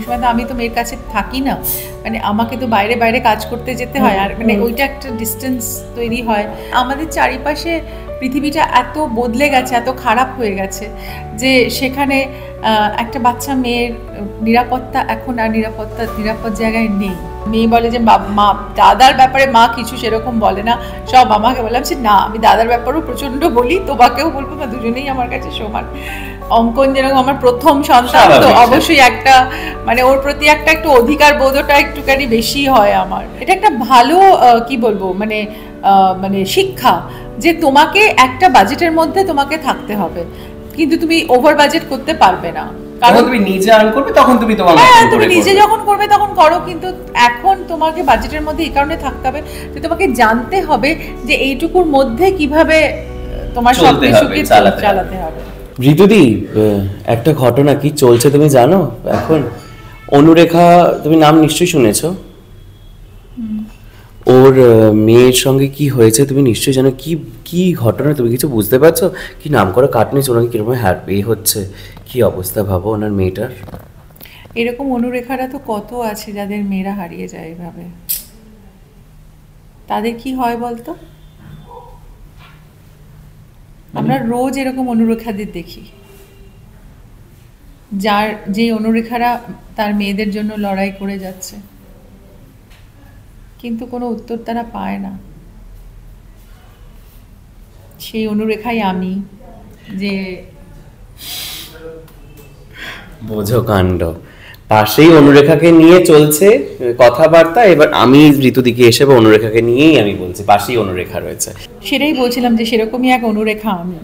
সময় তো আমি তো মেয়ের কাছে থাকি না, মানে আমাকে তো বাইরে বাইরে কাজ করতে যেতে হয়, আর মানে ওইটা একটা ডিস্টেন্স তৈরি হয়। আমাদের চারিপাশে পৃথিবীটা এত বদলে গেছে, এত খারাপ হয়ে গেছে যে সেখানে একটা বাচ্চা মেয়ের নিরাপত্তা এখন আর নিরাপদ জায়গায় নেই। মেয়ে বলে যে মা দাদার ব্যাপারে মা কিছু সেরকম বলে না, সব আমাকে বললাম যে না আমি দাদার ব্যাপারেও প্রচণ্ড বলি, তোমাকেও বলবো, বা দুজনেই আমার কাছে সমান। অঙ্কন যেরকম আমার প্রথম সন্তান, তো অবশ্যই একটা মানে ওর প্রতি একটা একটু অধিকার বোধটা একটুখানি বেশি হয় আমার। এটা একটা ভালো কি বলবো মানে মানে শিক্ষা যে তোমাকে একটা বাজেটের মধ্যে তোমাকে থাকতে হবে, কিন্তু তুমি ওভার বাজেট করতে পারবে না। কারণ তুমি নিজে আর্ন করবে তখন তুমি তোমার তুমি নিজে যখন করবে তখন করো, কিন্তু এখন তোমাকে বাজেটের মধ্যে এই কারণে থাকতে হবে যে তোমাকে জানতে হবে যে এইটুকুর মধ্যে কিভাবে তোমার সবকিছুকে চালাতে হবে। ঋতুদি, একটা ঘটনা কি চলছে তুমি জানো এখন? অনুরেখা, তুমি নাম নিশ্চয়ই শুনেছো, ওর মেয়ের সঙ্গে কি হয়েছে তুমি নিশ্চয়ই জানো। কি কি ঘটনা তুমি কিছু বুঝতে পারছো? কি নাম করা কাটনিস, ওনাকে কিরকম হ্যাপি হচ্ছে, কি অবস্থা ভাবো ওনার মেয়েটার। এরকম অনুরেখারা তো কত আছে যাদের মেয়েরা হারিয়ে যায় এভাবে, তাদের কি হয় বলতো? আমরা রোজ এরকম অনুরেখাদের দেখি, যে অনুরেখারা তার মেয়েদের জন্য লড়াই করে যাচ্ছে, কিন্তু কোনো উত্তর তারা পায় না। সেই অনুরেখাই আমি, যে বোঝো কাণ্ড, পাশেই অনুরেখাকে নিয়ে চলছে কথাবার্তা, এবার আমি ঋতুদিকে এসে অনুরেখাকে নিয়েই আমি বলছি, পাশেই অনুরেখা রয়েছে। সেটাই বলছিলাম যে সেরকমই এক অনুরেখা আমি,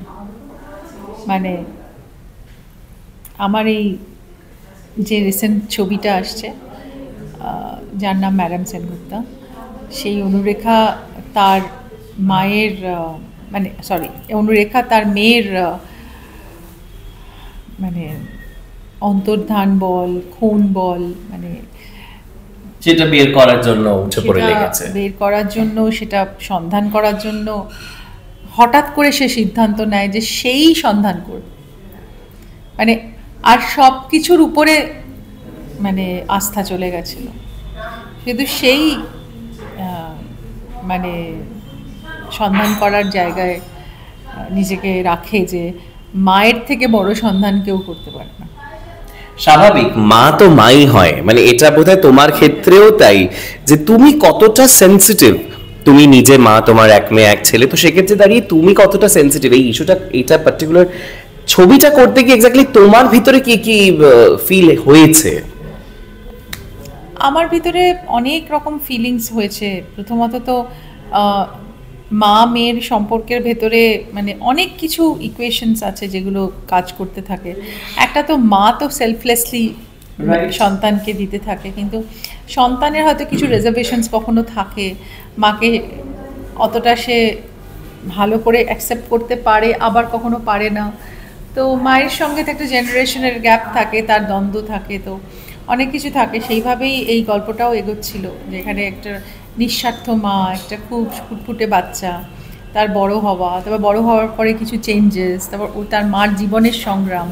মানে আমার এই যে রিসেন্ট ছবিটা আসছে যার নাম ম্যাডাম সেনগুপ্তা, সেই অনুরেখা তার মায়ের মানে অনুরেখা তার মেয়ের মানে অন্তর্ধান বল, খুন বল, মানে সেটা বের করার জন্য উঠে পড়ে লেগেছে, বের করার জন্য, সেটা সন্ধান করার জন্য হঠাৎ করে সে সিদ্ধান্ত নেয় যে সেই সন্ধান করবে, মানে আর সব কিছুর উপরে মানে আস্থা চলে গেছিল, কিন্তু সেই মানে সন্ধান করার জায়গায় নিজেকে রাখে যে মায়ের থেকে বড় সন্ধান কেউ করতে পারে না। স্বাভাবিক, মা তো মাই হয়, মানে এটা বোধহয় তোমার ক্ষেত্রেও তাই, যে তুমি কতটা সেন্সিটিভ, তুমি নিজে মা, তোমার এক মেয়ে এক ছেলে, তো সেক্ষেত্রে দাঁড়িয়ে তুমি কতটা সেন্সিটিভ এই ইস্যুটা, এইটা পার্টিকুলার ছবিটা করতে গিয়ে এক্স্যাক্টলি তোমার ভিতরে কি কি ফিল হয়েছে? আমার ভিতরে অনেক রকম ফিলিংস হয়েছে। প্রথমত তো মা মেয়ের সম্পর্কের ভেতরে মানে অনেক কিছু ইকুয়েশনস আছে যেগুলো কাজ করতে থাকে। একটা তো মা তো সেলফলেসলি সন্তানকে দিতে থাকে, কিন্তু সন্তানের হয়তো কিছু রিজার্ভেশনস কখনো থাকে, মাকে অতটা সে ভালো করে অ্যাকসেপ্ট করতে পারে, আবার কখনো পারে না। তো মায়ের সঙ্গে তো একটা জেনারেশনের গ্যাপ থাকে, তার দ্বন্দ্ব থাকে, তো অনেক কিছু থাকে। সেইভাবেই এই গল্পটাও এগোচ্ছিল, যেখানে একটা নিঃস্বার্থ মা, একটা খুব ফুটফুটে বাচ্চা, তার বড় হওয়া, তারপর বড় হওয়ার পরে কিছু চেঞ্জেস, তারপর তার মার জীবনের সংগ্রাম,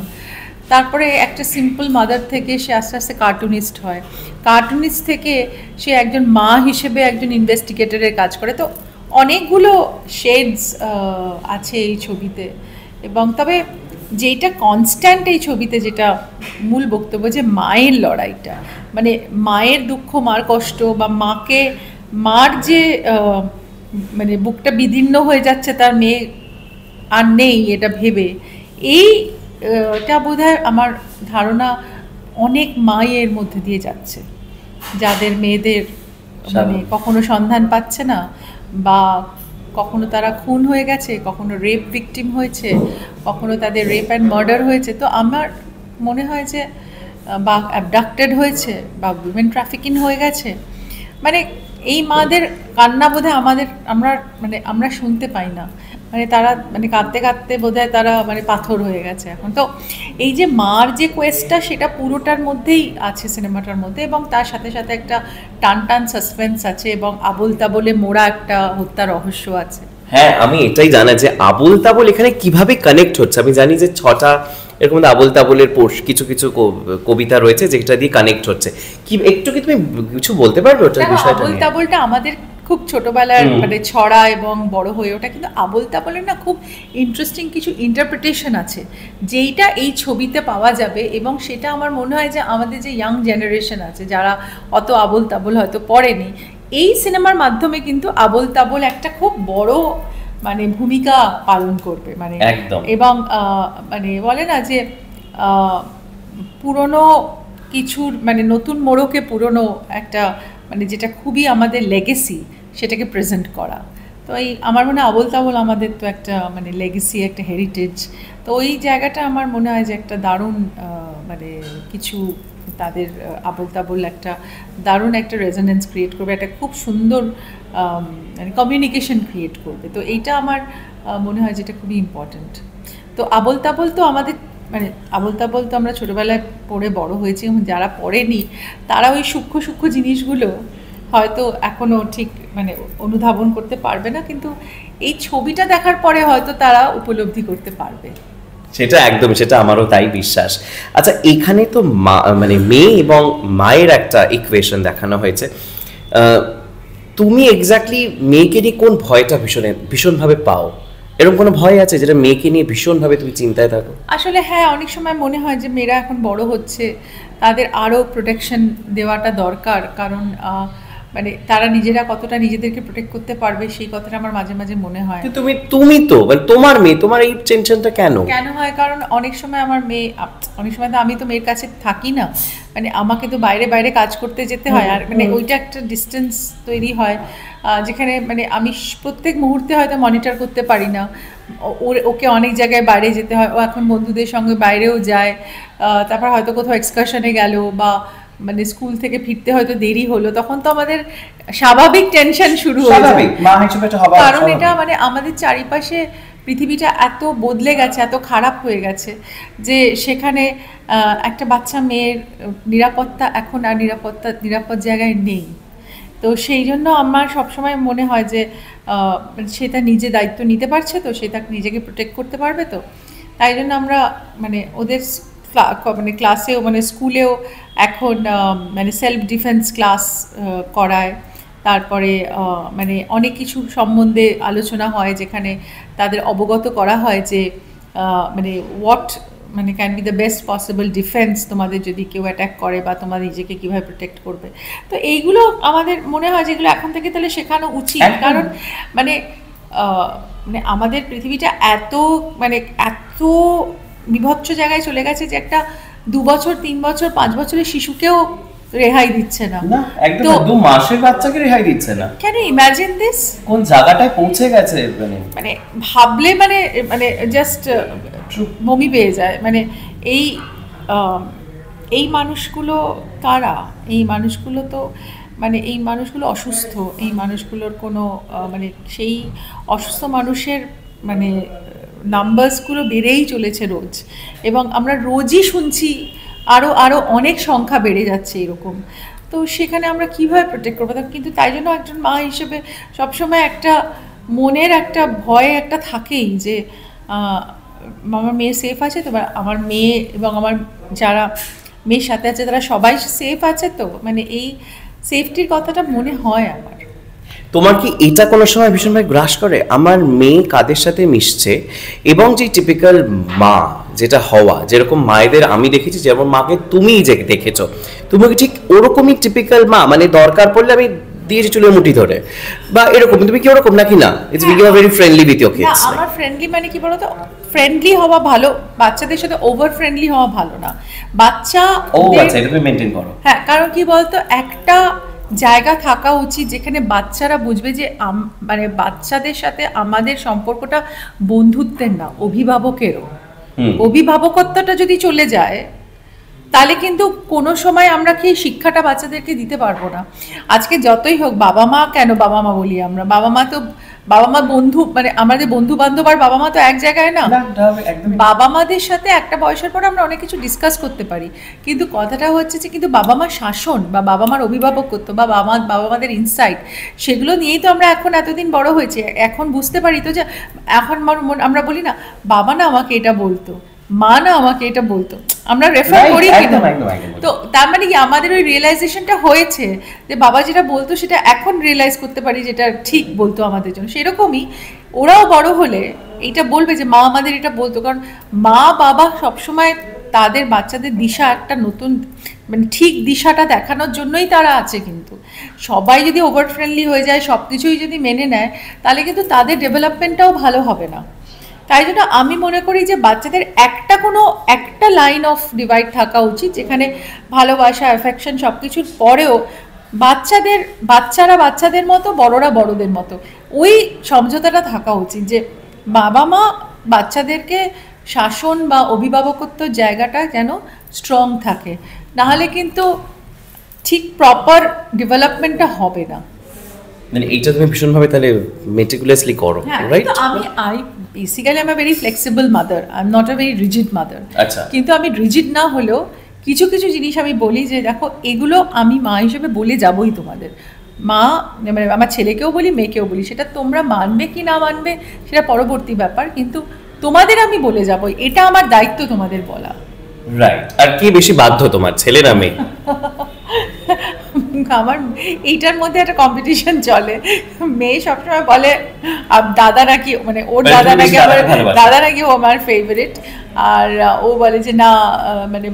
তারপরে একটা সিম্পল মাদার থেকে সে আস্তে আস্তে কার্টুনিস্ট হয়, কার্টুনিস্ট থেকে সে একজন মা হিসেবে একজন ইনভেস্টিগেটরের কাজ করে। তো অনেকগুলো শেডস আছে এই ছবিতে। এবং তবে যেটা কনস্ট্যান্ট এই ছবিতে, যেটা মূল বক্তব্য, যে মায়ের লড়াইটা, মানে মায়ের দুঃখ, মার কষ্ট, বা মার যে মানে বুকটা বিদীর্ণ হয়ে যাচ্ছে তার মেয়ে আর নেই এটা ভেবে, এইটা বোধহয় আমার ধারণা অনেক মায়ের মধ্যে দিয়ে যাচ্ছে, যাদের মেয়েদের মানে কখনো সন্ধান পাচ্ছে না, বা কখনো তারা খুন হয়ে গেছে, কখনো রেপ ভিকটিম হয়েছে, কখনো তাদের রেপ অ্যান্ড মার্ডার হয়েছে। তো আমার মনে হয় যে বা অ্যাবডাক্টেড হয়েছে, বা উইমেন ট্রাফিকিং হয়ে গেছে, মানে এই মাদের কান্না বোধহয় আমরা শুনতে পাই না, মানে তারা মানে কাঁদতে কাঁদতে বোধহয় তারা মানে পাথর হয়ে গেছে এখন। তো এই যে মার যে কোয়েস্টটা, সেটা পুরোটার মধ্যেই আছে সিনেমাটার মধ্যে, এবং তার সাথে সাথে একটা টান সাসপেন্স আছে, এবং আবোল তাবোলে মোড়া একটা হত্যা রহস্য আছে। হ্যাঁ, আমি এটাই জানা যে আবোল তাবোল এখানে কিভাবে কানেক্ট হচ্ছে। আমি জানি যে 6টা এরকম আবোল তাবোলের কিছু কিছু কবিতা রয়েছে যেটা দিয়ে কানেক্ট হচ্ছে, কি একটু কি তুমি কিছু বলতে পারবে ওটার বিষয়টা আবোল নিয়ে? তাবোলটা আমাদের খুব ছোটবেলার মানে ছড়া এবং বড় হয়ে ওঠা, কিন্তু আবোল তাবোলের না খুব ইন্টারেস্টিং কিছু ইন্টারপ্রিটেশন আছে যেইটা এই ছবিতে পাওয়া যাবে, এবং সেটা আমার মনে হয় যে আমাদের যে ইয়াং জেনারেশন আছে যারা অত আবোল তাবোল হয়তো পড়েনি, এই সিনেমার মাধ্যমে কিন্তু আবোল তাবোল একটা খুব বড় মানে ভূমিকা পালন করবে, মানে একদম। এবং মানে বলে না যে পুরনো কিছুর মানে নতুন মোড়কে পুরনো একটা মানে যেটা খুবই আমাদের লেগেসি সেটাকে প্রেজেন্ট করা। তো এই আমার মনে হয় আবোল তাবোল আমাদের তো একটা মানে লেগেসি, একটা হেরিটেজ। তো ওই জায়গাটা আমার মনে হয় যে একটা দারুণ মানে কিছু তাদের আবোল তাবোল একটা দারুণ একটা রেজোনেন্স ক্রিয়েট করবে, একটা খুব সুন্দর মানে কমিউনিকেশন ক্রিয়েট করবে। তো এইটা আমার মনে হয় যেটা খুবই ইম্পর্ট্যান্ট। তো আবোল তাবোল তো আমাদের মানে আবোল তাবোল তো আমরা ছোটোবেলায় পড়ে বড় হয়েছি, এবং যারা পড়েনি তারা ওই সূক্ষ্ম সূক্ষ্ম জিনিসগুলো হয়তো এখনও ঠিক মানে অনুধাবন করতে পারবে না, কিন্তু এই ছবিটা দেখার পরে হয়তো তারা উপলব্ধি করতে পারবে। সেটা একদম, সেটা আমারও তাই বিশ্বাস। আচ্ছা, এখানে তো মানে মেয়ে এবং মায়ের একটা ইকুয়েশন দেখানো হয়েছে। তুমি এক্স্যাক্টলি মেয়েকে নিয়ে কোন ভয়টা ভীষণভাবে পাও? এরকম কোনো ভয় আছে যেটা মেয়েকে নিয়ে ভীষণভাবে তুমি চিন্তায় থাকো? আসলে হ্যাঁ, অনেক সময় মনে হয় যে মেয়েরা এখন বড় হচ্ছে, তাদের আরও প্রোটেকশন দেওয়াটা দরকার, কারণ মানে তারা নিজেরা কতটা নিজেদেরকে প্রোটেক্ট করতে পারবে সেই কথাটা আমার মাঝে মাঝে মনে হয়। তুমি তো মানে তোমার মেয়ে, তোমার এই টেনশনটা কেন হয়? কারণ অনেক সময় আমার মেয়ে, অনেক সময় তো আমি তো মেয়ের কাছে থাকি না, মানে আমাকে তো বাইরে বাইরে কাজ করতে যেতে হয়, আর মানে ওইটা একটা ডিস্টেন্স তৈরি হয় যেখানে মানে আমি প্রত্যেক মুহূর্তে হয়তো মনিটর করতে পারি না। ওকে অনেক জায়গায় বাইরে যেতে হয়, ও এখন বন্ধুদের সঙ্গে বাইরেও যায়, তারপর হয়তো কোথাও এক্সকারশনে গেল বা মানে স্কুল থেকে ফিরতে হয়তো দেরি হলো, তখন তো আমাদের স্বাভাবিক টেনশন শুরু হয়ে যায়, কারণ এটা মানে আমাদের চারিপাশে পৃথিবীটা এত বদলে গেছে, এত খারাপ হয়ে গেছে যে সেখানে একটা বাচ্চা মেয়ের নিরাপত্তা এখন আর নিরাপদ জায়গায় নেই। তো সেই জন্য আমার সবসময় মনে হয় যে সে তার নিজে দায়িত্ব নিতে পারছে, তো সে তাকে নিজেকে প্রোটেক্ট করতে পারবে। তো তাই জন্য আমরা মানে ওদের মানে ক্লাসেও মানে স্কুলেও এখন মানে সেলফ ডিফেন্স ক্লাস করায়, তারপরে মানে অনেক কিছু সম্বন্ধে আলোচনা হয় যেখানে তাদের অবগত করা হয় যে মানে হোয়াট মানে can be the best possible defence তোমাদের যদি কেউ অ্যাটাক করে, বা তোমাদের নিজেকে কীভাবে প্রোটেক্ট করবে। তো এইগুলো আমাদের মনে হয় যেগুলো এখন থেকে তাহলে শেখানো উচিত, কারণ মানে মানে আমাদের পৃথিবীটা এত মানে এত বিভৎস জায়গায় চলে গেছে যে একটা 2 বছর 3 বছর 5 বছরের শিশুকেও রেহাই দিচ্ছে না, একদম 2 মাসের বাচ্চাকে রেহাই দিচ্ছে না। Can you imagine this? কোন জায়গাটায় পৌঁছে গেছে মানে ভাবলে মানে মানে জাস্ট বমি পেয়ে যায়। মানে এই মানুষগুলো কারা? এই মানুষগুলো তো মানে এই মানুষগুলো অসুস্থ, এই মানুষগুলোর কোনো মানে সেই অসুস্থ মানুষের মানে নাম্বারসগুলো বেড়েই চলেছে রোজ, এবং আমরা রোজই শুনছি আরও অনেক সংখ্যা বেড়ে যাচ্ছে এরকম। তো সেখানে আমরা কীভাবে প্রোটেক্ট করবো? কিন্তু তাই জন্য একজন মা হিসেবে সবসময় একটা মনের একটা ভয় একটা থাকেই যে আমার মেয়ে সেফ আছে তো, আমার মেয়ে এবং আমার যারা মেয়ের সাথে আছে তারা সবাই সেফ আছে তো, মানে এই সেফটির কথাটা মনে হয় আমার। তোমার কি এটা কোনো সময় ভীষণভাবে গ্রাস করে আমার মেয়ে কাদের সাথে মিশছে, এবং যে টিপিক্যাল মা যেটা হওয়া, যেরকম মায়েদের আমি দেখেছি, যেমন মাকে তুমি যে দেখেছো, তুমি কি ঠিক ওরকমই টিপিক্যাল মা? মানে দরকার পড়লে আমি দিয়েছি চুলের মুঠি ধরে বা এরকম, তুমি কি ওরকম নাকি না? ইটস বিকিং very friendly with your kids. আমার ফ্রেন্ডলি মানে কি বলতো, ফ্রেন্ডলি হওয়া ভালো, বাচ্চাদের সাথে ওভার ফ্রেন্ডলি হওয়া ভালো না। বাচ্চা আচ্ছা, এটা তুমি মেইনটেইন করো। হ্যাঁ, কারণ কি বলতো, একটা জায়গা থাকা উচিত যেখানে বাচ্চারা বুঝবে যে মানে বাচ্চাদের সাথে আমাদের সম্পর্কটা বন্ধুত্বের না, অভিভাবকেরও। অভিভাবকত্বটা যদি চলে যায় তাহলে কিন্তু কোনো সময় আমরা কি শিক্ষাটা বাচ্চাদেরকে দিতে পারবো না। আজকে যতই হোক বাবা মা, কেন বাবা মা বলি আমরা, বাবা মা বন্ধু, মানে আমাদের বন্ধু বান্ধব আর বাবা মা তো এক জায়গায় না। বাবা মাদের সাথে একটা বয়সের পর আমরা অনেক কিছু ডিসকাস করতে পারি, কিন্তু কথাটা হচ্ছে যে কিন্তু বাবা মার শাসন বা বাবা মার অভিভাবকত্ব বা বাবা মাদের ইনসাইট, সেগুলো নিয়েই তো আমরা এখন এতদিন বড় হয়েছে। এখন বুঝতে পারি তো যে এখন আমরা বলি না বাবা না আমাকে এটা বলতো, মা না আমাকে এটা বলতো, আমরা রেফার Right, করি একদম, কিন্তু। একদম, একদম। তো তার মানে কি আমাদের ওই রিয়েলাইজেশনটা হয়েছে যে বাবা যেটা বলতো সেটা এখন রিয়েলাইজ করতে পারি যেটা ঠিক বলতো আমাদের জন্য। সেরকমই ওরাও বড় হলে এইটা বলবে যে মা আমাদের এটা বলতো, কারণ মা বাবা সবসময় তাদের বাচ্চাদের দিশা একটা নতুন মানে ঠিক দিশাটা দেখানোর জন্যই তারা আছে। কিন্তু সবাই যদি ওভার ফ্রেন্ডলি হয়ে যায়, সব কিছুই যদি মেনে নেয়, তাহলে কিন্তু তাদের ডেভেলপমেন্টটাও ভালো হবে না। তাই জন্য আমি মনে করি যে বাচ্চাদের একটা লাইন অফ ডিভাইড থাকা উচিত, যেখানে ভালোবাসা, অ্যাফেকশন সব কিছুর পরেও বাচ্চারা বাচ্চাদের মতো, বড়রা বড়দের মতো, ওই সমঝোতাটা থাকা উচিত যে বাবা মা বাচ্চাদেরকে শাসন বা অভিভাবকত্ব জায়গাটা যেন স্ট্রং থাকে, নাহলে কিন্তু ঠিক প্রপার ডেভেলপমেন্টটা হবে না। মানে এইটা তুমি ভীষণভাবে তাহলে মেটিকুলাসলি করো, হ্যাঁ, রাইট? কিন্তু আমি basically I am a very flexible mother, I am not a very rigid mother. আচ্ছা। কিন্তু আমি রিজিড না হলেও কিছু কিছু জিনিস আমি বলি যে দেখো এগুলো আমি মা হিসেবে বলে যাবই তোমাদের। মা মানে আমার ছেলেকেও বলি, মেয়েকেও বলি, সেটা তোমরা মানবে কি না মানবে সেটা পরবর্তী ব্যাপার, কিন্তু তোমাদের আমি বলে যাবই, এটা আমার দায়িত্ব তোমাদের বলা। রাইট। আর কি বেশি বাধ্য, তোমার ছেলে না মেয়ে? আমার এইটার মধ্যে একটা কম্পিটিশন চলে। মেয়ে সবসময় বলে দাদা নাকি, মানে ওর মানে দাদা তুমি নাকি বেশি আমার দাদাকে ভালোবাসো। দাদা নাকি ও আমার ফেভারিট। আর ও বলে যে না, মানে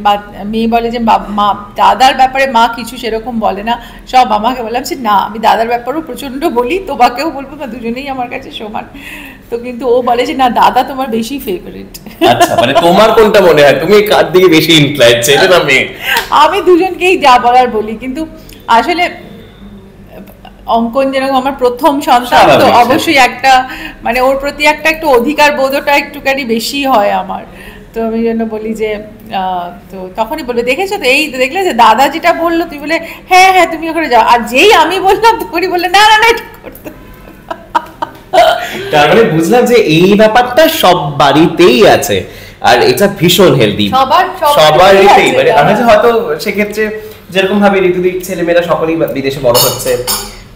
মেয়ে বলে যে মা দাদার ব্যাপারে মা কিছু সেরকম বলে না, সব আমাকে বললাম যে না আমি দাদার ব্যাপারেও প্রচণ্ড বলি, তোমাকেও বলবো, বা দুজনেই আমার কাছে সমান। তো কিন্তু ও বলে যে না দাদা তোমার বেশি ফেভারিট। আচ্ছা, মানে তোমার কোনটা মনে হয়, তুমি কার দিকে বেশি ইনক্লাইন্ড, ছেলে না মেয়ে? আমি দুজনকেই যা বলার বলি, কিন্তু আসলে অঙ্কন যেরকম আমার প্রথম সন্তান, তো স্বাভাবিক, অবশ্যই একটা মানে ওর প্রতি একটু অধিকার বোধটা একটুখানি বেশি হয় আমার। তো আমি জন্য বলি যে তো তখনই বলবে দেখেছো তো, এই দেখলে যে দাদা যেটা বললো, তুই বলে হ্যাঁ হ্যাঁ তুমি ওখানে যাও, আর যেই আমি বললাম তখনই বললে না না না এটা করতে। তার মানে বুঝলাম যে এই ব্যাপারটা সব বাড়িতেই আছে, আর এটা ভীষণ হেলদি সবারই এটাই, আছে মানে এটা। আমি যে হয়তো সেক্ষেত্রে যেরকম ভাবে ঋতুদির ছেলেমেয়েরা সকলেই বিদেশে বড় হচ্ছে,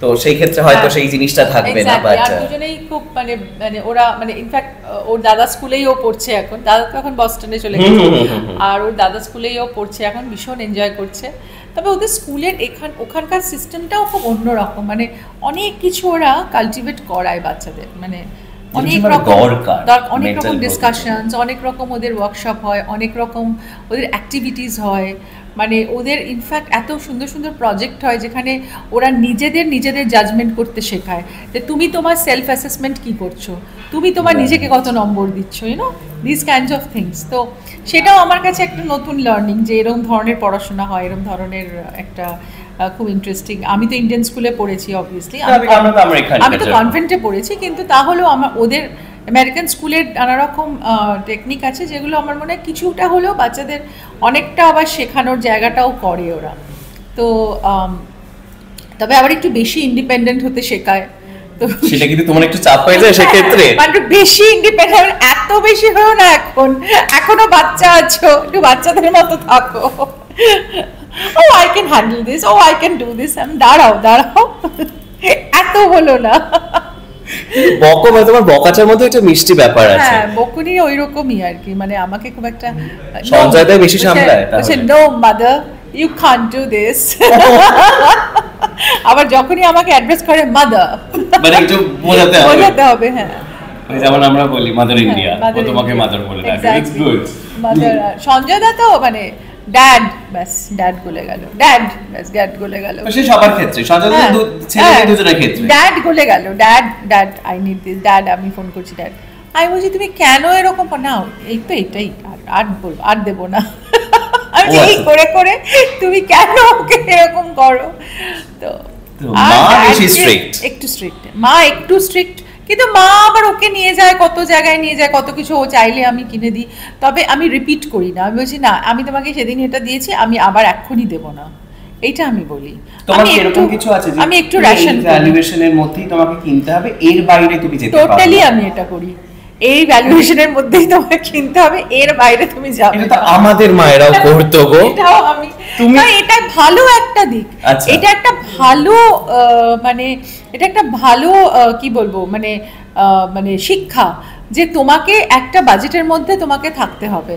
তো সেই ক্ষেত্রে হয়তো হ্যাঁ। সেই জিনিসটা থাকবে না। Exactly, বাট আর দুজনেই খুব মানে মানে ওরা মানে ইনফ্যাক্ট ওর দাদা স্কুলেই ও পড়ছে এখন, দাদা তো এখন বস্টনে চলে গেছে, আর ওর দাদা স্কুলেই ও পড়ছে এখন, ভীষণ এনজয় করছে। তবে ওদের স্কুলের ওখানকার সিস্টেমটাও খুব অন্যরকম, মানে অনেক কিছু ওরা কালটিভেট করায় বাচ্চাদের, মানে অনেক ভীষণভাবে রকম দরকার, অনেক mental রকম growth-এর ডিসকাশনস, অনেক রকম ওদের ওয়ার্কশপ হয়, অনেক রকম ওদের অ্যাক্টিভিটিস হয়, মানে ওদের ইনফ্যাক্ট এত সুন্দর সুন্দর প্রজেক্ট হয় যেখানে ওরা নিজেদের জাজমেন্ট করতে শেখায়, যে তুমি তোমার সেলফ অ্যাসেসমেন্ট কি করছো, তুমি তোমার নিজেকে কত নম্বর দিচ্ছ, YONO this kinds of things. তো সেটাও আমার কাছে একটা নতুন লার্নিং যে এরকম ধরনের পড়াশোনা হয়, এরকম ধরনের একটা খুব ইন্টারেস্টিং। আমি তো ইন্ডিয়ান স্কুলে পড়েছি অবভিয়াসলি, আমি তো কনভেন্টে পড়েছি, কিন্তু তাহলেও আমার ওদের আমেরিকান স্কুলের নানা রকম টেকনিক আছে যেগুলো আমার মনে হয় কিছুটা হলেও বাচ্চাদের অনেকটা আবার শেখানোর জায়গাটাও করে ওরা। তো তবে আবার একটু বেশি ইন্ডিপেন্ডেন্ট হতে শেখায়, তো সেটা কিন্তু তোমার একটু চাপ হয়ে যায় সেক্ষেত্রে। মানে বেশি ইন্ডিপেন্ডেন্ট, এত বেশি হয়েও না, এখনো বাচ্চা আছো, একটু বাচ্চাদের মতো থাকো। Oh I can handle this, oh I can do this, আমি দাঁড়াও এত হলো না। বকো মানে তোমার বকাচার মধ্যে একটা মিষ্টি ব্যাপার আছে। হ্যাঁ, বকুনি ওই রকমই আর কি, মানে আমাকে খুব একটা সঞ্জয়দাই বেশি সামলায় তাহলে। No mother you can't do this. আবার যখনই আমাকে অ্যাড্রেস করে মাদার, মানে একটু বোঝাতে হবে। হ্যাঁ, যেমন আমরা বলি মাদার ইন্ডিয়া, ও Mother তোমাকে India. মাদার বলে ডাকে, it's Exactly. Good. Mother, Sanjay da তো মানে ড্যাড, ব্যাস ড্যাড গলে গেল, ড্যাড ব্যাস ড্যাড গলে গেল। সে সবার ক্ষেত্রে, সঞ্জয় ছেলে দুজনের ক্ষেত্রে ড্যাড গলে গেল, dad I need this, dad আমি ফোন করছি, ড্যাড। আমি বলছি তুমি কেন এরকম না, এই তো এটাই, আর বলবো, আর দেবো না। আমি এই করে করে তুমি কেন ওকে এরকম করো। তো মা বেশি strict। একটু স্ট্রিক্ট, মা একটু স্ট্রিক্ট, কিন্তু মা আবার ওকে নিয়ে যায় কত জায়গায়, নিয়ে যায় কত কিছু, ও চাইলে আমি কিনে দিই, তবে আমি রিপিট করি না, আমি বলছি না আমি তোমাকে সেদিন এটা দিয়েছি, আমি আবার এক্ষুনি দেবো না, এইটা আমি বলি। তোমার এরকম কিছু আছে যে আমি একটু রেশন ভ্যালুয়েশনের মধ্যেই তোমাকে কিনতে হবে, এর বাইরে তুমি যেতে পারবে না? টোটালি আমি এটা করি, এই ভ্যালুয়েশনের মধ্যেই তোমাকে কিনতে হবে, এর বাইরে তুমি যাবে এটা তো না। আমাদের মায়েরাও করতো গো। এটাও আমি, না এটা ভালো একটা দিক, আচ্ছা। এটা একটা ভালো মানে এটা একটা ভালো কি বলবো মানে মানে শিক্ষা, যে তোমাকে একটা বাজেটের মধ্যে তোমাকে থাকতে হবে,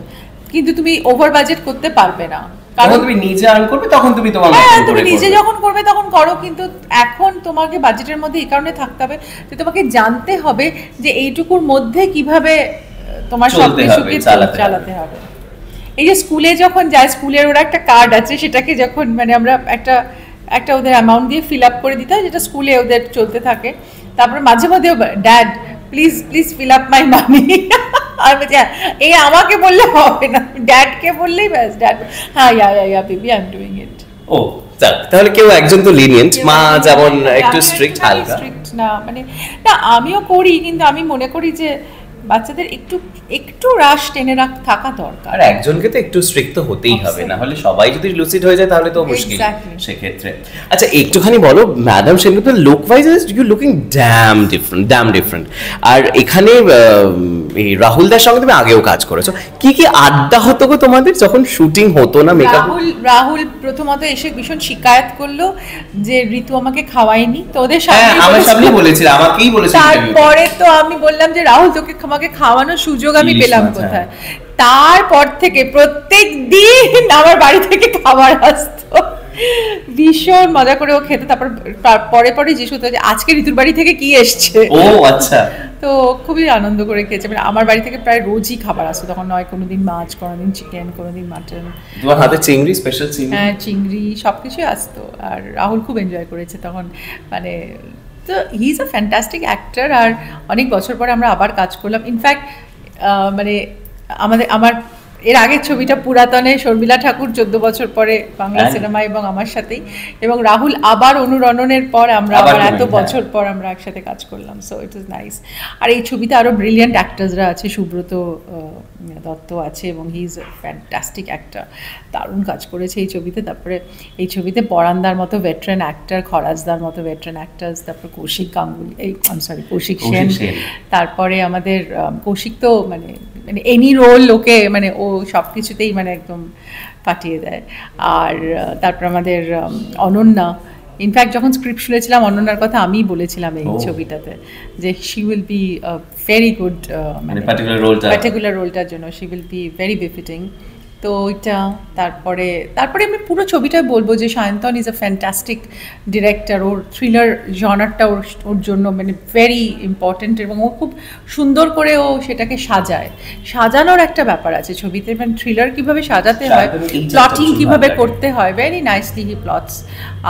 কিন্তু তুমি ওভার বাজেট করতে পারবে না। কারণ তুমি নিজে আর্ন করবে তখন তুমি তোমার তুমি নিজে যখন করবে তখন করো, কিন্তু এখন তোমাকে বাজেটের মধ্যে এই কারণে থাকতে হবে যে তোমাকে জানতে হবে যে এইটুকুর মধ্যে কিভাবে তোমার সবকিছুকে চালাতে হবে। এই যে স্কুলে যখন যায়, স্কুলের ওরা একটা কার্ড আছে, সেটাকে যখন মানে আমরা একটা ওদের অ্যামাউন্ট দিয়ে ফিল আপ করে দিতে হয়, যেটা স্কুলে ওদের চলতে থাকে। তারপরে মাঝে মাঝে dad please fill up my money. আর এই আমাকে বললে হবে না, ড্যাডকে বললেই ব্যাস, ড্যাড হ্যাঁ yeah baby I am doing it. ও তাহলে কেউ একজন তো লিনিয়েন্ট, মা যেমন একটু স্ট্রিক্ট, হালকা স্ট্রিক্ট না, মানে না আমিও করি, কিন্তু আমি মনে করি যে বাচ্চাদের একটু রাশ টেনে থাকা দরকার। আর একজনকে তো একটু স্ট্রিক্ট তো হতেই হবে, না হলে সবাই যদি লুসিড হয়ে যায় তাহলে তো মুশকিল সেক্ষেত্রে। আচ্ছা একটুখানি বলো madam Sengupta, look wise you looking damn different. আর এখানে এই রাহুলদার সঙ্গে তুমি আগেও কাজ করেছো, কি আড্ডা হতো গো তোমাদের যখন শুটিং হতো না মেকআপ? রাহুল প্রথমত এসে ভীষণ শিকায়ত করলো যে ঋতু আমাকে খাওয়ায়নি, তো ওদের সামনে বলেছিল, আমাকেই বলেছিল। তারপরে তো আমি বললাম যে রাহুল তোকে আমাকে খাওয়ানোর সুযোগ আমি পেলাম কোথায়? তারপর থেকে প্রত্যেক দিন আমার বাড়ি থেকে খাবার আসতো, ভীষণ মজা করে ও খেতে। তারপর পরে জিজ্ঞেস করতো যে আজকে ঋতুর বাড়ি থেকে কি এসছে। ও আচ্ছা। তো খুবই আনন্দ করে খেয়েছে, মানে আমার বাড়ি থেকে প্রায় রোজই খাবার আসতো তখন, নয় কোনোদিন মাছ, কোনোদিন চিকেন, কোনোদিন মাটন। তোমার হাতে চিংড়ি, স্পেশাল চিংড়ি? হ্যাঁ চিংড়ি সবকিছুই আসতো, আর রাহুল খুব এনজয় করেছে তখন। মানে তো he is a fantastic actor. আর অনেক বছর পরে আমরা আবার কাজ করলাম। ইনফ্যাক্ট মানে আমার এর আগের ছবিটা পুরাতনে শর্মিলা ঠাকুর 14 বছর পরে বাংলা সিনেমা এবং আমার সাথেই, এবং রাহুল আবার অনুরণনের পর আমরা আবার এত বছর পর আমরা একসাথে কাজ করলাম। So it is nice. আর এই ছবিতে আরো ব্রিলিয়েন্ট অ্যাক্টার্সরা আছে, সুব্রত দত্ত আছে এবং he is a fantastic actor, দারুণ কাজ করেছে এই ছবিতে। তারপরে এই ছবিতে পরান্দার মতো ভেটারেন অ্যাক্টর, খরাজদার মতো ভেটারেন অ্যাক্টার্স, তারপর কৌশিক গাঙ্গুলি, কৌশিক সেন। তারপরে আমাদের কৌশিক তো মানে এনি রোল ওকে মানে ও সব কিছুতেই মানে একদম পাঠিয়ে দেয়। আর তারপর আমাদের অনন্যা, ইনফ্যাক্ট যখন স্ক্রিপ্ট শুনেছিলাম অনন্যার কথা আমিই বলেছিলাম এই ছবিটাতে যে she will be very good, মানে পার্টিকুলার রোলটার জন্য she will be very befitting. তো ওইটা তারপরে আমি পুরো ছবিটা বলবো যে Sayantan is a fantastic director. ওর থ্রিলার জনারটা ওর জন্য মানে ভেরি ইম্পর্টেন্ট, এবং ও খুব সুন্দর করে ও সেটাকে সাজানোর একটা ব্যাপার আছে ছবিতে, মানে থ্রিলার কীভাবে সাজাতে হয়, প্লটিং কীভাবে করতে হয়, ভেরি নাইসলি হি প্লটস।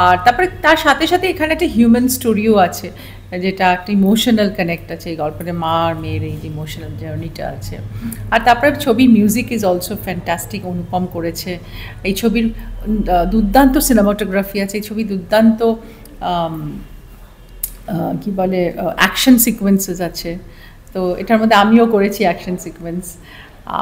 আর তারপরে তার সাথে সাথে এখানে একটা হিউম্যান স্টোরিও আছে, যেটা একটা ইমোশনাল কানেক্ট আছে এই গল্পের, মা আর মেয়ের এই ইমোশনাল জার্নিটা আছে। আর তারপরে ছবির মিউজিক ইজ অলসো ফ্যান্টাস্টিক, অনুপম করেছে। এই ছবির দুর্দান্ত সিনেমাটোগ্রাফি আছে, এই ছবি দুর্দান্ত কি বলে অ্যাকশন সিকোয়েন্সেস আছে। তো এটার মধ্যে আমিও করেছি অ্যাকশন সিকোয়েন্স।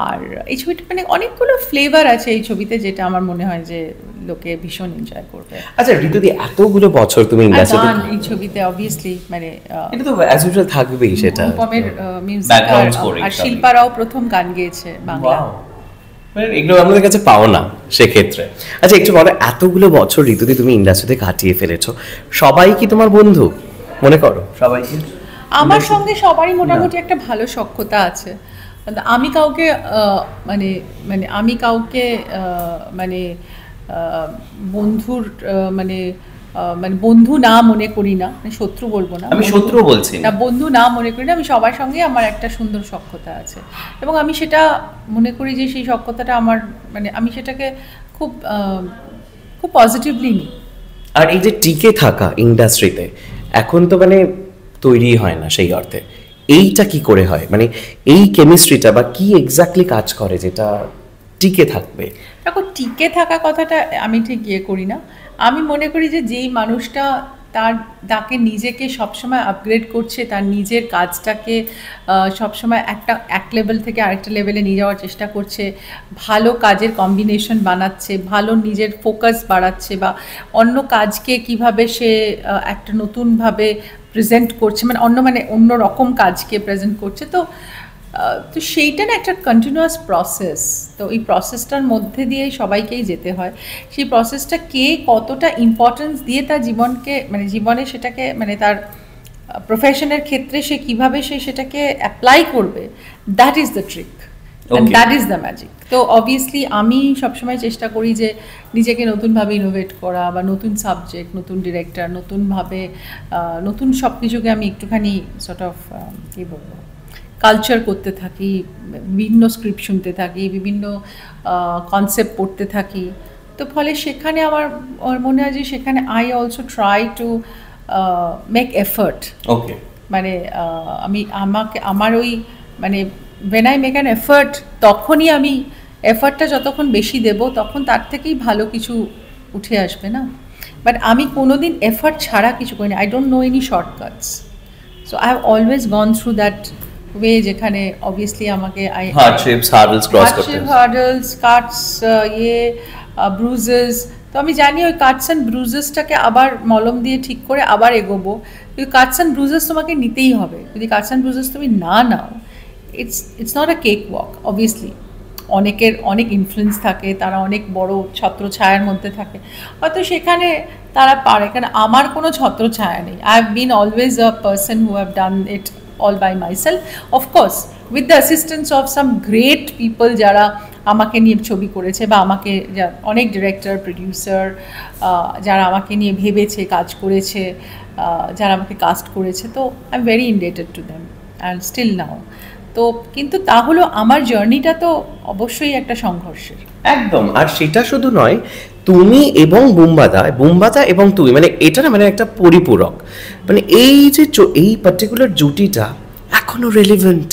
আর এই ছবিটা মানে অনেকগুলো ফ্লেভার আছে এই ছবিতে, যেটা আমার মনে হয় যে লোকে ভীষণ এনজয় করবে। আচ্ছা ঋতুদি, এতগুলো বছর তুমি ইন্ডাস্ট্রিতে, এই ছবিতে অবভিয়াসলি মানে এটা তো অ্যাজ ইউজুয়াল থাকবেই, সেটা অনুপমের মিউজিক, আর শিল্পারাও প্রথম গান গেয়েছে বাংলা, এগুলো আমাদের কাছে পাও না সেক্ষেত্রে। আচ্ছা একটু বলো, এতগুলো বছর ঋতুদি তুমি ইন্ডাস্ট্রিতে কাটিয়ে ফেলেছো, সবাই কি তোমার বন্ধু মনে করো? সবাইকে আমার সঙ্গে সবারই মোটামুটি একটা ভালো সখ্যতা আছে। আমি কাউকে আমি কাউকে বন্ধুর মানে বন্ধু না মনে করি না, মানে শত্রু বলবো না, আমি শত্রু বলছি না, বন্ধু না মনে করি না। আমি সবার সঙ্গে আমার একটা সুন্দর সখ্যতা আছে, এবং আমি সেটা মনে করি যে সেই সখ্যতাটা আমার মানে আমি সেটাকে খুব পজিটিভলি নিই। আর এই যে টিকে থাকা ইন্ডাস্ট্রিতে এখন তো মানে তৈরি হয় না সেই অর্থে, এইটা কি করে হয়, মানে এই কেমিস্ট্রিটা বা কি এক্স্যাক্টলি কাজ করে যেটা টিকে থাকবে? দেখো, টিকে থাকা কথাটা আমি ঠিক করি না। আমি মনে করি যে যেই মানুষটা তাকে নিজেকে সবসময় আপগ্রেড করছে, তার নিজের কাজটাকে সবসময় এক লেভেল থেকে আরেকটা লেভেলে নিয়ে যাওয়ার চেষ্টা করছে, ভালো কাজের কম্বিনেশন বানাচ্ছে, ভালো নিজের ফোকাস বাড়াচ্ছে, বা অন্য কাজকে কিভাবে সে একটা নতুনভাবে প্রেজেন্ট করছে, মানে অন্য রকম কাজকে প্রেজেন্ট করছে, তো সেইটা না একটা কন্টিনিউয়াস প্রসেস। তো এই প্রসেসটার মধ্যে দিয়ে সবাইকেই যেতে হয়। সেই প্রসেসটা কে কতটা ইম্পর্টেন্স দিয়ে তার জীবনে সেটাকে মানে তার প্রফেশনের ক্ষেত্রে সে কিভাবে সে সেটাকে অ্যাপ্লাই করবে, that is the trick and Okay. That is the magic. তো অবভিয়াসলি আমি সবসময় চেষ্টা করি যে নিজেকে নতুনভাবে ইনোভেট করা, বা নতুন সাবজেক্ট, নতুন ডিরেক্টর, নতুনভাবে নতুন সব কিছুকে আমি একটুখানি সর্ট অফ কী বলবো কালচার করতে থাকি, বিভিন্ন স্ক্রিপ্ট শুনতে থাকি, বিভিন্ন কনসেপ্ট পড়তে থাকি। তো ফলে সেখানে আমার মনে হয় যে সেখানে I also try to make effort. Okay, মানে আমার ওই মানে when I make an effort, তখনই আমি এফার্টটা যতক্ষণ বেশি দেব তখন তার থেকেই ভালো কিছু উঠে আসবে না। বাট আমি কোনোদিন এফার্ট ছাড়া কিছু করিনি। I don't know any shortcuts, so I have always gone through that way, যেখানে অবভিয়াসলি আমাকে হার্ডশিপস, হার্ডলস ক্রস করতে হয়। Hurdles, cuts, bruises. তো আমি জানি ওই কাটস অ্যান্ড ব্রুজেসটাকে আবার মলম দিয়ে ঠিক করে আবার এগোবো। কিন্তু কাটস অ্যান্ড ব্রুজেস তোমাকে নিতেই হবে। যদি কাটস অ্যান্ড ব্রুজেস তুমি না নাও, it's not a cakewalk. Obviously অনেকের অনেক ইনফ্লুয়েন্স থাকে, তারা অনেক বড় ছত্র ছায়ার মধ্যে থাকে, হয়তো সেখানে তারা পারে। কারণ আমার কোনো ছত্র ছায়া নেই। I have been always a person who have done it all by myself, of course with the assistance of some great people যারা আমাকে নিয়ে ছবি করেছে, বা আমাকে অনেক ডিরেক্টর, প্রডিউসার যারা আমাকে নিয়ে ভেবেছে, কাজ করেছে, যারা আমাকে কাস্ট করেছে। তো I am very indebted to them and still now. তো কিন্তু তাহলেও আমার জার্নিটা তো অবশ্যই একটা সংঘর্ষের। একদম। আর সেটা শুধু নয়, তুমি এবং বুম্বাদা এবং তুমি, মানে এটা না মানে একটা পরিপূরক। মানে এই যে এই পার্টিকুলার জুটিটা এখনো রেলিভেন্ট,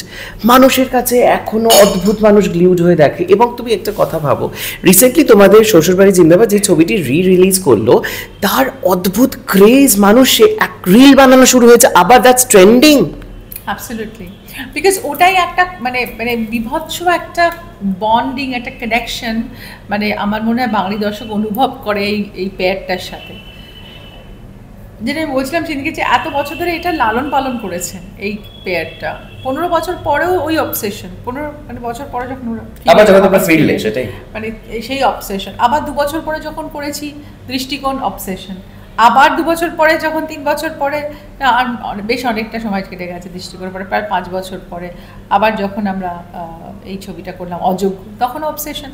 মানুষের কাছে এখনো অদ্ভুত, মানুষ গ্লিউড হয়ে দেখে। এবং তুমি একটা কথা ভাবো, রিসেন্টলি তোমাদের শ্বশুরবাড়ি জিন্দাবাদ যে ছবিটি রিলিজ করলো, তার অদ্ভুত ক্রেজ, মানুষ এক রিল বানানো শুরু হয়েছে, আবার দ্যাটস ট্রেন্ডিং। অ্যাবসলিউটলি, বিকজ ওটাই একটা মানে মানে বিভৎস একটা বন্ডিং, একটা কানেকশন, মানে আমার মনে হয় বাঙালি দর্শক অনুভব করে এই পেয়ারটার সাথে। যেটা আমি বলছিলাম সেদিকে, যে এত বছর ধরে এটা লালন পালন করেছে এই পেয়ারটা, 15 বছর পরেও ওই অবসেশন, 15 বছর পরে যখন আবার যখন তোমরা ফিরলে, সেটাই মানে সেই অবসেশন। আবার 2 বছর পরে যখন করেছি দৃষ্টিকোণ, অবসেশন। আবার 2 বছর পরে, যখন 3 বছর পরে, বেশ অনেকটা সময় কেটে গেছে দৃষ্টিকোণ পরে, প্রায় 5 বছর পরে আবার যখন আমরা এই ছবিটা করলাম অযোগ্য, তখন অবসেশন।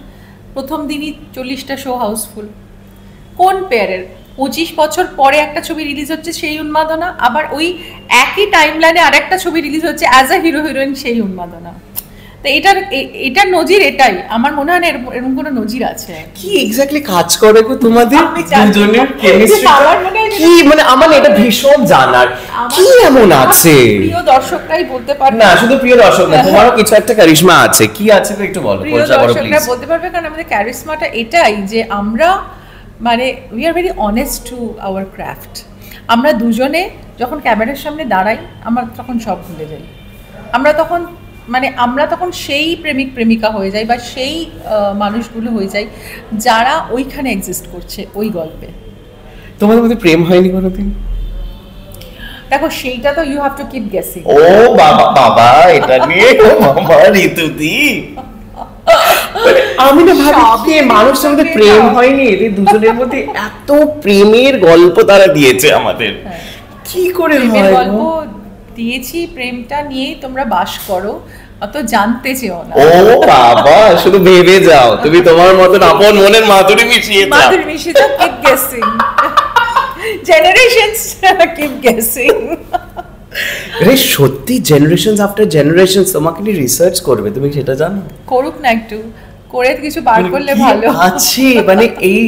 প্রথম দিনই 40টা শো হাউসফুল। কোন পেয়ারের 25 বছর পরে একটা ছবি রিলিজ হচ্ছে সেই উন্মাদনা, আবার ওই একই টাইম লাইনে আরেকটা ছবি রিলিজ হচ্ছে অ্যাজ আ হিরো হিরোইন, সেই উন্মাদনা। তো এটার নজির এটাই, আমার মনে হয় না এরকম কোনো নজির আছে। কি এক্স্যাক্টলি কাজ করে গো তোমাদের দুজনের কেমিস্ট্রি? কি মানে আমার এটা ভীষণ জানার, কি এমন আছে? প্রিয় দর্শকরাই বলতে পারবে। না শুধু প্রিয় দর্শক না, তোমারও কিছু একটা কারিশমা আছে। কি আছে তো একটু বলো, প্রিয় দর্শকরা বলতে পারবে। কারণ আমাদের ক্যারিশমাটা এটাই যে আমরা মানে we are very honest to our craft. আমরা দুজনে যখন ক্যামেরার সামনে দাঁড়াই, আমরা তখন সব ভুলে যাই। আমরা তখন সেই প্রেমিক প্রেমিকা হয়ে যাই, বা সেই মানুষগুলো হয়ে যাই যারা ওইখানে এক্সিস্ট করছে ওই গল্পে। তোমাদের মধ্যে প্রেম হয়নি কোনোদিন? দেখো সেইটা তো you have to keep guessing. ও বাবা বাবা, এটা নিয়ে বাবা ঋতুদি, আমি না ভাবি কি মানুষের মধ্যে প্রেম হয়নি, এদের দুজনের মধ্যে এত প্রেমের গল্প তারা দিয়েছে আমাদের, কি করে হয় গল্প দিয়েছি। প্রেমটা নিয়েই তোমরা বাস করো, অত জানতে চেও না। ও বাবা, শুধু ভেবে যাও, তুমি তোমার মতন আপন মনের মাধুরী মিশিয়ে দাও। মাধুরী মিশিয়ে দাও, keep guessing, generations keep guessing. আরে সত্যি জেনারেশনস আফটার জেনারেশনস তোমাকে নিয়ে রিসার্চ করবে, তুমি সেটা জানো? করুক না, একটু করে কিছু বার করলে ভালো আছে। মানে এই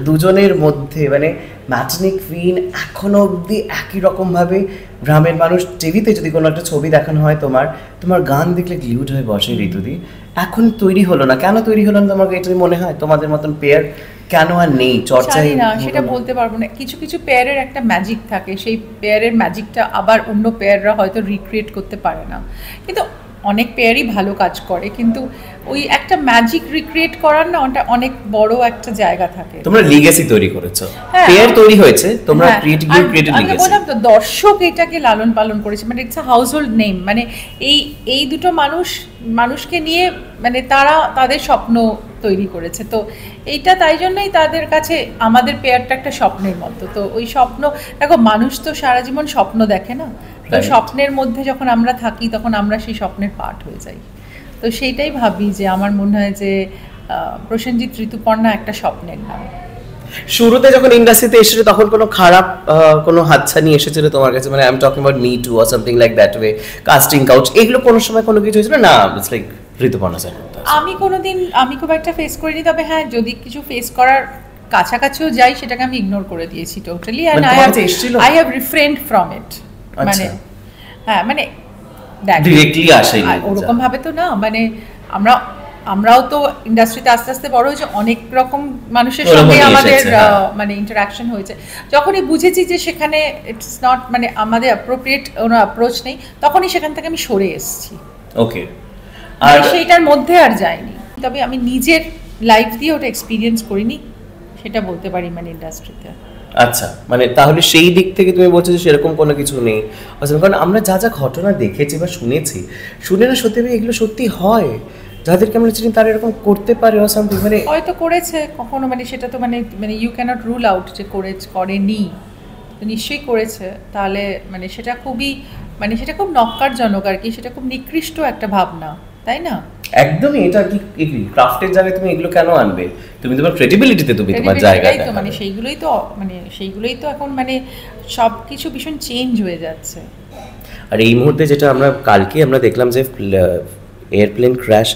দুজনের মধ্যে মানে ম্যাটনি কুইন এখনো অবধি একই রকম ভাবে গ্রামের মানুষ টিভিতে যদি কোনো একটা ছবি দেখানো হয়, তোমার গান দেখলে গ্লিউড হয়ে বসে ঋতুদি। এখন তৈরি হলো না, কেন তৈরি হলো না তোমাকে এটা মনে হয়? তোমাদের মতন পেয়ার কেন আর নেই চর্চায়? না, সেটা বলতে পারবো না। কিছু কিছু পেয়ারের একটা ম্যাজিক থাকে, সেই পেয়ারের ম্যাজিকটা আবার অন্য পেয়াররা হয়তো রিক্রিয়েট করতে পারে না। কিন্তু অনেক পেয়ারই ভালো কাজ করে, কিন্তু ওই একটা ম্যাজিক রিক্রিয়েট করার না ওটা অনেক বড় একটা জায়গা থাকে। তোমরা লিগেসি তৈরি করেছো, হ্যাঁ, পেয়ার তৈরি হয়েছে, তোমরা হ্যাঁ, ক্রিয়েটেড আমি লিগেসি। বললাম তো দর্শক এটাকে লালন পালন করেছে, মানে ইটস আ হাউসহোল্ড নেম, মানে এই দুটো মানুষকে নিয়ে মানে তারা তাদের স্বপ্ন তৈরি করেছে। তো এইটা তাই জন্যই তাদের কাছে আমাদের পেয়ারটা একটা স্বপ্নের মতো। তো ওই স্বপ্ন, দেখো মানুষ তো সারা জীবন স্বপ্ন দেখে না, তো Right. স্বপ্নের মধ্যে যখন আমরা থাকি তখন আমরা সেই স্বপ্নের পার্ট হয়ে যাই। তো সেইটাই ভাবি যে আমার মনে হয় যে প্রসেনজিৎ ঋতুপর্ণা একটা স্বপ্নের নাম। শুরুতে যখন ইন্ডাস্ট্রিতে এসেছিল তখন কোনো খারাপ কোনো হাতছানি এসেছিল তোমার কাছে, মানে I am talking about me two or something like that way, casting couch, এগুলো কোনো সময় কোনো কিছু হয়েছিল না? It's like Rituparna sir. আমি খুব একটা ফেস করিনি, তবে হ্যাঁ যদি কিছু ফেস করার কাছাকাছিও যাই সেটাকে আমি ইগনোর করে দিয়েছি totally, and I have refrained from it. মানে হ্যাঁ, মানে দেখ ডিরেক্টলি আসেনি ওরকম ভাবে তো না, মানে আমরাও তো ইন্ডাস্ট্রিতে আস্তে আস্তে বড় হয়েছে, অনেক রকম মানুষের সঙ্গে আমাদের মানে ইন্টারাকশন হয়েছে। যখনই বুঝেছি যে সেখানে ইটস নট, মানে আমাদের অ্যাপ্রোপ্রিয়েট কোনো অ্যাপ্রোচ নেই, তখনই সেখান থেকে আমি সরে এসেছি। ওকে, আর সেইটার মধ্যে আর যাইনি। তবে আমি নিজের লাইফ দিয়ে ওটা এক্সপিরিয়েন্স করিনি, সেটা বলতে পারি মানে ইন্ডাস্ট্রিতে। আচ্ছা, মানে তাহলে সেই দিক থেকে তুমি বলছো যে সেরকম কোনো কিছু নেই, কারণ আমরা যা যা ঘটনা দেখেছি বা শুনে না সত্যি এগুলো সত্যি হয়, যাদেরকে আমরা চিনি তারা এরকম করতে পারে অর সামথিং, মানে হয়তো করেছে কখনো, মানে সেটা তো মানে ইউ ক্যানট রুল আউট যে করেনি, তো নিশ্চয়ই করেছে। তাহলে মানে সেটা খুব নক্কারজনক আর কি, সেটা খুব নিকৃষ্ট একটা ভাবনা, তাই না? একদমই, এটা কি ক্রাফটের জায়গায় তুমি এগুলো কেন আনবে? তুমি তোমার ক্রেডিবিলিটিতে তুমি তোমার জায়গাটা তো মানে সেইগুলোই তো এখন মানে সবকিছু ভীষণ চেঞ্জ হয়ে যাচ্ছে। আর এই মুহূর্তে যেটা কালকে আমরা দেখলাম যে এয়ারপ্লেন ক্র্যাশ,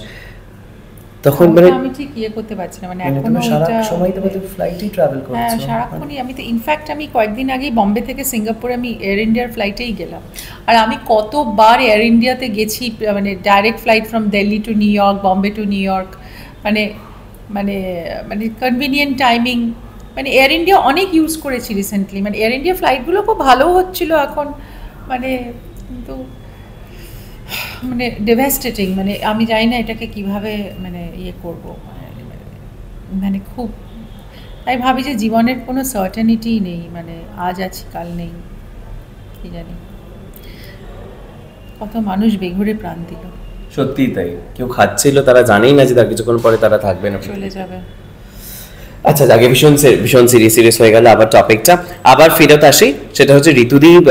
তখন মানে আমি ঠিক করতে পারছি না, মানে এখনো সারা সময় তো ফ্লাইটেই ট্রাভেল করছো। হ্যাঁ, সারাক্ষণই। আমি তো ইনফ্যাক্ট আমি কয়েকদিন আগেই বম্বে থেকে সিঙ্গাপুরে আমি এয়ার ইন্ডিয়ার ফ্লাইটেই গেলাম। আর আমি কতবার এয়ার ইন্ডিয়াতে গেছি, মানে direct flight from Delhi two new York, Bombay two new York, মানে মানে মানে কনভিনিয়েন্ট টাইমিং, মানে এয়ার ইন্ডিয়া অনেক ইউজ করেছি রিসেন্টলি, মানে এয়ার ইন্ডিয়া ফ্লাইটগুলো খুব ভালো হচ্ছিল এখন, মানে কিন্তু মানে ডেভাস্টেটিং, মানে আমি জানি না এটাকে কিভাবে মানে করব, মানে খুব, তাই ভাবি যে জীবনের কোনো সার্টেনিটি নেই, মানে আজ আছি কাল নেই, কি জানি কত মানুষ বেঘরে প্রাণ দিল। সত্যি তাই, কেউ খাচ্ছিল তারা জানেই না যে তার কিছুক্ষণ পরে তারা থাকবে না, চলে যাবে। আচ্ছা, আগে ভীষণ সিরিয়াস হয়ে গেল, আবার টপিকটা আবার ফেরত আসি, সেটা হচ্ছে ঋতুদীপ,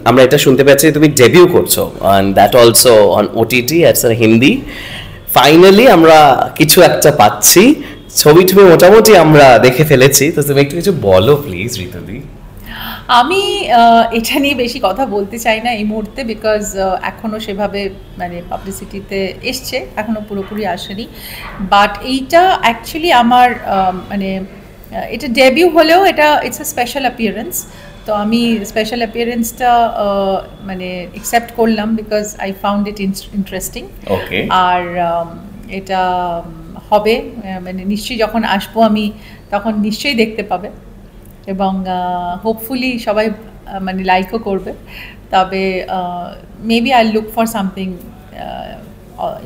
আমরা এটা শুনতে পাচ্ছি তুমি ডেবিউ করছো on that also on OTT it's Hindi. Finally আমরা কিছু একটা পাচ্ছি, ছবি মোটামুটি আমরা দেখে ফেলেছি, তো তুমি একটু কিছু বলো প্লিজ ঋতুদীপ। আমি এটা নিয়ে বেশি কথা বলতে চাই না এই মুহূর্তে, বিকজ এখনও সেভাবে মানে পাবলিসিটিতে এসছে, এখনও পুরোপুরি আসেনি। বাট এইটা অ্যাকচুয়ালি আমার মানে এটা ডেবিউ হলেও এটা ইটস আ স্পেশাল অ্যাপিয়ারেন্স। তো আমি স্পেশাল অ্যাপিয়ারেন্সটা মানে অ্যাকসেপ্ট করলাম because I found it interesting. আর এটা হবে, মানে নিশ্চয়ই যখন আসবো আমি তখন নিশ্চয়ই দেখতে পাবে, এবং হোপফুলি সবাই মানে লাইকও করবে। তবে maybe I look for something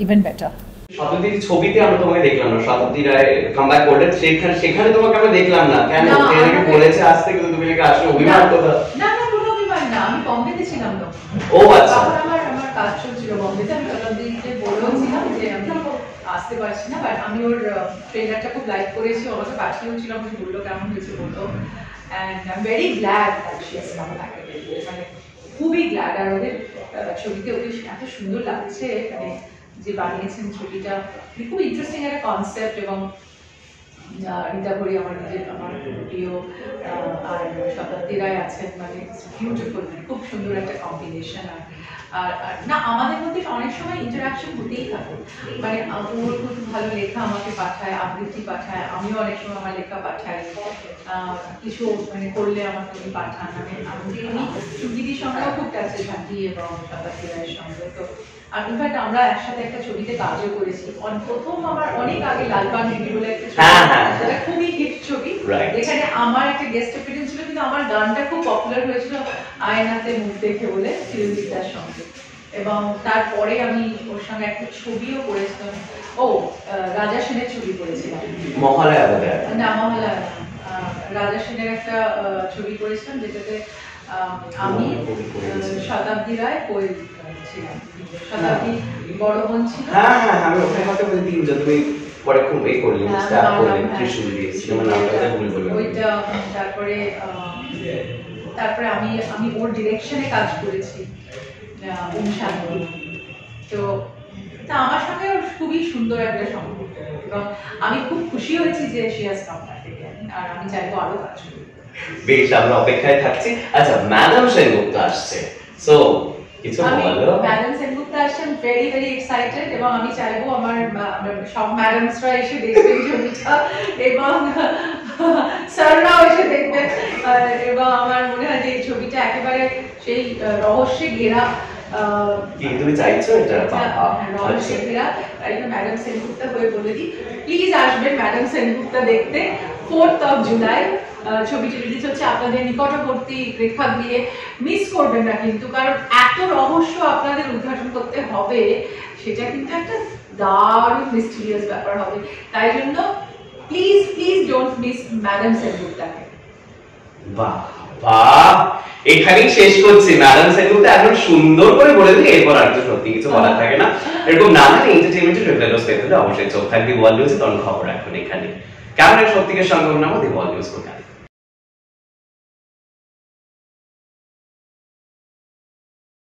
even better. শতাব্দীর ছবিতে আমরা তোমাকে দেখলাম না, শতাব্দী রায় কামব্যাক করলেন, সেখানে তোমাকে আমরা দেখলাম না কেন? এটাকে বলেছে আসতে, কিন্তু তুমি নাকি আসলে অভিমান কথা। না কোনো অভিমান না, আমি বম্বেতে ছিলাম তো। ও আচ্ছা, আমার কাজ চলছিল বম্বেতে, আমি শতাব্দীকে বলেও ছিলাম যে আমি আসতে পারছি না, বাট আমি ওর ট্রেলারটা খুব লাইক করেছি, আমাকে পাঠিয়েও ছিল, আমাকে বললো কেমন হয়েছে বললো, and I'm very glad that she has come back again, মানে খুবই গ্ল্যাড। আর ওদের ছবিতে ওকে এত সুন্দর লাগছে, মানে যে বানিয়েছেন ছবিটা খুব ইন্টারেস্টিং একটা কনসেপ্ট, এবং রীতা ভরি আমার প্রিয়, আর শতাব্দী রায় আছেন, মানে বিউটিফুল, খুব সুন্দর একটা কম্বিনেশন। আর না আমাদের মধ্যে অনেক সময় ইন্টারাকশন হতেই থাকে, মানে ওর খুব ভালো লেখা আমাকে পাঠায়, আবৃত্তি পাঠায়, আমিও অনেক সময় আমার লেখা পাঠাই, কিছু মানে করলে আমাকে উনি পাঠান, আমি সুজিদির সঙ্গেও খুব কাছে থাকি এবং শতাব্দী রায়ের সঙ্গে। তো আর ইনফ্যাক্ট আমরা একসাথে একটা ছবিতে কাজও করেছি, প্রথম আমার অনেক আগে লালবাগ দিদি বলে একটা ছবি, সেটা খুবই হিট ছবি, এখানে আমার একটা গেস্ট অ্যাপিয়ারেন্স ছিল, কিন্তু আমার গানটা খুব পপুলার হয়েছিল আয়নাতে মুখ দেখে বলে চিরঞ্জিতার সঙ্গে। এবং তারপরে আমি ওর সঙ্গে একটা ছবিও করেছিলাম। ও রাজা সেনের ছবি করেছিলাম, মহালয়া বোধহয় না মহালয়া না, রাজা সেনের একটা ছবি করেছিলাম যেটাতে আমি শতাব্দী রায় কোয়েল ছিলাম, শতাব্দী বড় বোন ছিল। হ্যাঁ হ্যাঁ আমি ওখানে কথা বলে দিন যে তুমি পরে খুব এই করলে স্টার্ট করলে ত্রিশূল দিয়ে সিনেমার নামটা ভুল বললাম ওইটা। তারপরে আমি ওর ডিরেকশনে কাজ করেছি ওম শান্তি। তো আমার সঙ্গে ওর খুবই সুন্দর একটা সম্পর্ক এবং আমি খুব খুশি হয়েছি যে she has come back again, আর আমি চাইবো আরো কাজ করতে। বেশ, আমরা অপেক্ষায় থাকছি। আচ্ছা, ম্যাডাম সেনগুপ্ত আসছে, সো কিছু বলো। ম্যাডাম সেনগুপ্ত আসছেন, ভেরি ভেরি এক্সাইটেড, এবং আমি চাইবো আমার সব ম্যাডামসরা এসে দেখবেন ছবিটা এবং স্যাররাও এসে দেখবেন, এবং আমার মনে হয় যে এই ছবিটা একেবারে সেই রহস্যে ঘেরা। কি তুমি চাইছো এটা? রহস্যে ঘেরা, তাই তো ম্যাডাম সেনগুপ্তা হয়ে বলে দিই, প্লিজ আসবেন ম্যাডাম সেনগুপ্তা দেখতে 4th of July। ছবিটি রিলিজ হচ্ছে আপনাদের নিকটবর্তী প্রেক্ষাগৃহে, মিস করবেন না কিন্তু, কারণ এত রহস্য আপনাদের উদ্ঘাটন করতে হবে, সেটা কিন্তু একটা দারুণ মিস্টিরিয়াস ব্যাপার হবে। তাই জন্য please please don't miss madam সেনগুপ্তাকে। বাহ বাহ, এখানেই শেষ করছি। ম্যাডাম সেনগুপ্তা এখন সুন্দর করে বলে দিলে, এরপর আর তো সত্যি কিছু বলার থাকে না। এরকম নানান এন্টারটেইনমেন্টের রেগুলার পেতে হলে অবশ্যই চোখ থাকবে ওয়ার্ল্ড নিউজে, তখন খবর রাখবেন এখানে। ক্যামেরায় সত্যিকের সঙ্গে নাম দি ওয়ার্ল্ড নিউজ।